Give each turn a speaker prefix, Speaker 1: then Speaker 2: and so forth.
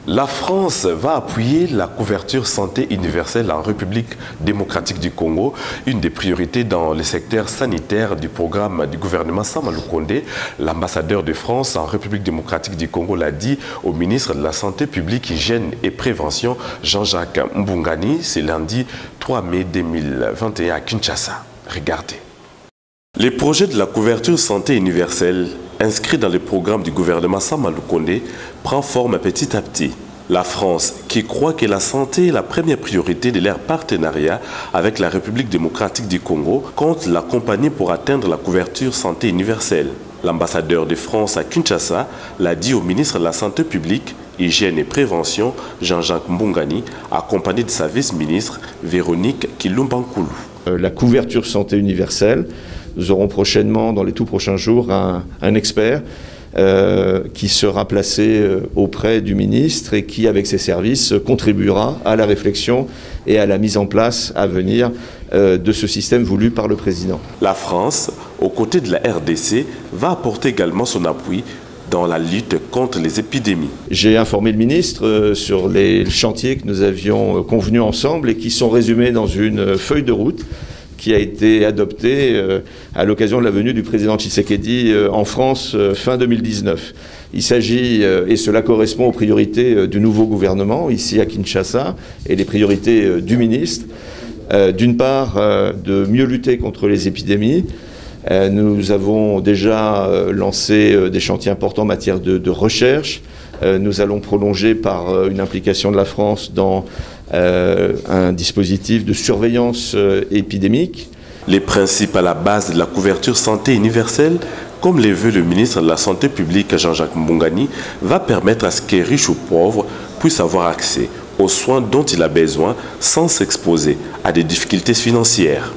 Speaker 1: La France va appuyer la couverture santé universelle en République démocratique du Congo, une des priorités dans le secteur sanitaire du programme du gouvernement Sama Lukonde. L'ambassadeur de France en République démocratique du Congo l'a dit au ministre de la Santé publique, Hygiène et Prévention, Jean-Jacques Mbungani, c'est lundi 3 mai 2021 à Kinshasa. Regardez. Les projets de la couverture santé universelle inscrit dans le programme du gouvernement Sama Lukonde prend forme petit à petit. La France, qui croit que la santé est la première priorité de leur partenariat avec la République démocratique du Congo, compte l'accompagner pour atteindre la couverture santé universelle. L'ambassadeur de France à Kinshasa l'a dit au ministre de la Santé publique, Hygiène et Prévention, Jean-Jacques Mbungani, accompagné de sa vice-ministre, Véronique Kilumbankoulou.
Speaker 2: La couverture santé universelle, nous aurons prochainement, dans les tout prochains jours, un expert qui sera placé auprès du ministre et qui, avec ses services, contribuera à la réflexion et à la mise en place à venir de ce système voulu par le président.
Speaker 1: La France, aux côtés de la RDC, va apporter également son appui dans la lutte contre les épidémies.
Speaker 2: J'ai informé le ministre sur les chantiers que nous avions convenus ensemble et qui sont résumés dans une feuille de route qui a été adoptée à l'occasion de la venue du président Tshisekedi en France fin 2019. Il s'agit, et cela correspond aux priorités du nouveau gouvernement ici à Kinshasa et les priorités du ministre, d'une part de mieux lutter contre les épidémies. Nous avons déjà lancé des chantiers importants en matière de recherche. Nous allons prolonger par une implication de la France dans un dispositif de surveillance épidémique.
Speaker 1: Les principes à la base de la couverture santé universelle, comme les veut le ministre de la Santé publique Jean-Jacques Mbungani, va permettre à ce que riches ou pauvres puissent avoir accès aux soins dont il a besoin sans s'exposer à des difficultés financières.